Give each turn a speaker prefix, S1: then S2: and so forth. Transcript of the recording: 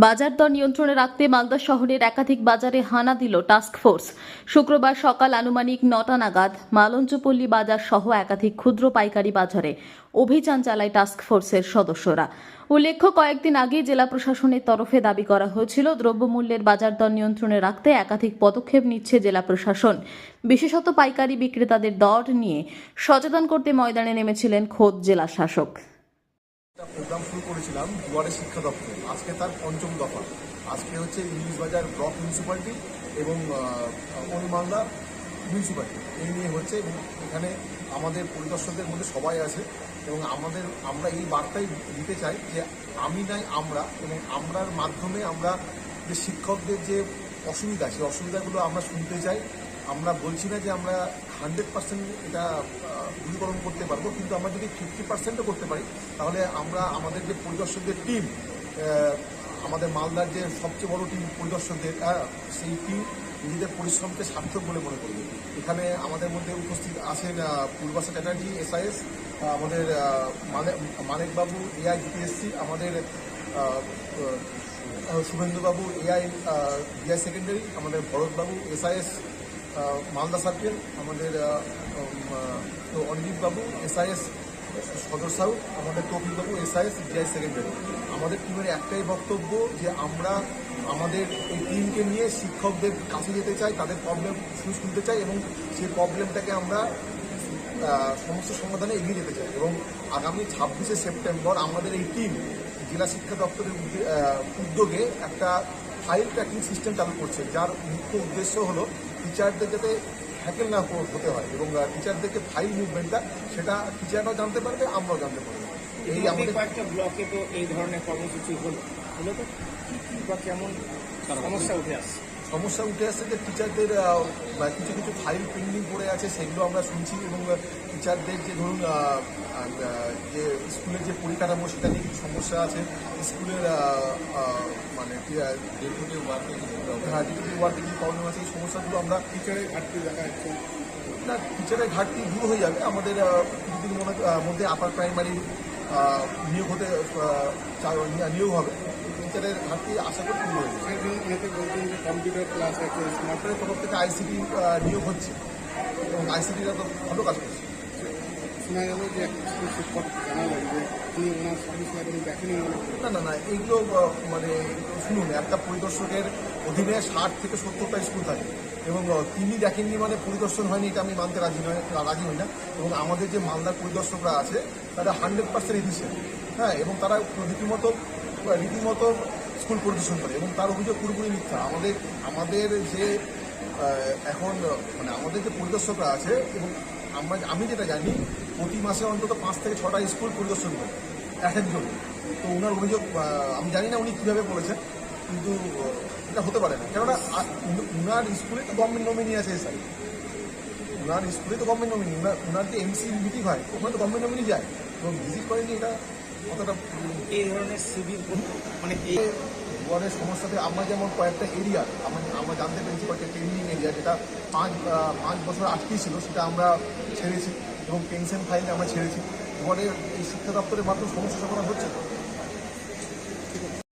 S1: বাজার দর নিয়ন্ত্রণে রাখতে মালদা শহরের একাধিক বাজারে হানা দিল টাস্ক ফোর্স। শুক্রবার সকাল আনুমানিক ৯টা নাগাদ মালঞ্চপল্লী বাজার সহ একাধিক ক্ষুদ্র পাইকারি বাজারে অভিযান চালায় টাস্ক ফোর্সের সদস্যরা। উল্লেখ্য, কয়েকদিন আগে জেলা প্রশাসনের তরফে দাবি করা হয়েছিল দ্রব্যমূল্যের বাজার দর নিয়ন্ত্রণে রাখতে একাধিক পদক্ষেপ নিচ্ছে জেলা প্রশাসন। বিশেষত পাইকারি বিক্রেতাদের দর নিয়ে সচেতন করতে ময়দানে নেমেছিলেন খোদ জেলা শাসক।
S2: প্রোগ্রাম শুরু করেছিলাম দুয়ারে শিক্ষা দপ্তর, আজকে তার পঞ্চম দফা। আজকে হচ্ছে ইংলিশ বাজার ব্লক মিউনিসিপ্যালিটি এবং ওল্ড মালদা মিউনিসিপ্যালিটি এই নিয়ে হচ্ছে, এবং এখানে আমাদের পরিদর্শকদের মধ্যে সবাই আছে এবং আমরা এই বার্তাই দিতে চাই যে আমি নাই আমরা, এবং আমরার মাধ্যমে আমরা যে শিক্ষকদের যে অসুবিধা, সেই অসুবিধাগুলো আমরা শুনতে চাই। আমরা বলছি না যে আমরা 100% এটা দূরীকরণ করতে পারবো, কিন্তু আমরা যদি 50%ও করতে পারি তাহলে আমরা আমাদের যে পরিদর্শকদের টিম, আমাদের মালদার যে সবচেয়ে বড় টিম পরিদর্শকদের, সেই টিম নিজেদের পরিশ্রমকে সার্থক বলে মনে করবে। এখানে আমাদের মধ্যে উপস্থিত আছেন পূর্বাশা চ্যাটার্জি এসআইএস, আমাদের মানিকবাবু এআই জিপিএসসি, আমাদের শুভেন্দুবাবু এআই বিআই সেকেন্ডারি, আমাদের ভরতবাবু এসআইএস মালদা সার্কেল, আমাদের অনিজিৎ বাবু এসআইএস সদর সাউথ, আমাদের তৌফিক বাবু এসআইএস জিআই সেকেন্ডারি। আমাদের টিমের একটাই বক্তব্য যে আমরা আমাদের এই টিমকে নিয়ে শিক্ষকদের কাছে যেতে চাই, তাদের প্রবলেম শুনতে চাই এবং সেই প্রবলেমটাকে আমরা সমস্যার সমাধানে এগিয়ে যেতে চাই। এবং আগামী 26শে সেপ্টেম্বর আমাদের এই টিম জেলা শিক্ষা দপ্তরের উদ্যোগে একটা ফাইল ট্র্যাকিং সিস্টেম চালু করছে, যার মুখ্য উদ্দেশ্য হলো টিচারদের যাতে হ্যাকেল না হতে হয় এবং টিচারদেরকে ফাইল মুভমেন্টটা সেটা টিচাররাও জানতে পারবে, আমরাও জানতে পারবো।
S3: এই আমাদের কয়েকটা ব্লকে তো এই ধরনের কর্মসূচি হলো তো কি বা কেমন
S2: সমস্যা উঠে আসছে যে টিচারদের কিছু কিছু ফাইল পেন্ডিং পড়ে আছে, সেগুলো আমরা শুনছি, এবং টিচারদের যে ধরুন যে স্কুলের যে পরিকাঠামো সেটা নিয়ে কিছু সমস্যা আছে, স্কুলের মানে ডেপুটি ওয়ার্কে কিছু প্রবলেম আছে, এই সমস্যাগুলো আমরা টিচারের ঘাটতি দেখা যাচ্ছে না, টিচারের ঘাটতি দূর হয়ে যাবে। আমাদের কিছুদিন মধ্যে আপার প্রাইমারি নিয়োগ হবে, টিচারের ঘাটতি আশা করি দূর হয়ে যাবে। বলছেন যে কম্পিউটার ক্লাস আছে, স্মার্টের তরফ থেকে আইসিটি নিয়োগ হচ্ছে এবং আইসিটিরা তো ভালো কাজ করছে।
S3: শোনা গেল যে শিক্ষক জানালেন যে তিনি ওনার সার্ভিস লাইব্রেরি দেখেনি।
S2: না, এইগুলো মানে শুনুন, একটা পরিদর্শকের অধীনে 60 থেকে 70টা স্কুল থাকে এবং তিনি দেখেননি মানে পরিদর্শন হয়নি, এটা আমি মানতে রাজি হই না। এবং আমাদের যে মালদার পরিদর্শকরা আছে তারা 100% এফিশিয়েন্ট, হ্যাঁ, এবং তারা রীতিমতো স্কুল পরিদর্শন করে এবং তার অভিযোগ পুরোপুরি মিথ্যা। আমাদের যে এখন মানে আমাদের যে পরিদর্শকরা আছে, এবং আমি যেটা জানি প্রতি মাসে অন্তত 5 থেকে 6টা স্কুল পরিদর্শন করে এক একজন। তো ওনার অভিযোগ আমি জানি না উনি কীভাবে বলেছেন, কিন্তু এটা হতে পারে না, কেননা উনার স্কুলে তো গভর্নমেন্ট নমিনি আছে, এসআই উনার স্কুলে তো গভর্নমেন্ট নমিনি, উনার যে এমসি মিটিং হয় ওখানে তো গভর্নমেন্ট নমিনি যায় এবং ভিজিট করেনি, এটা কতটা
S3: এই ধরনের সিভিল মানে
S2: ওয়ার্ডের সমস্যাতে আমরা যেমন কয়েকটা এরিয়া আমরা জানতে পেরেছি, কয়েকটা ট্রেনিং এরিয়া যেটা 5 বছর আটকেই ছিল, সেটা আমরা ছেড়েছি এবং পেনশন ফাইল আমরা ছেড়েছি। ওয়ার্ডের এই শিক্ষা দপ্তরের মাধ্যমে সমস্যা সমাধান হচ্ছে।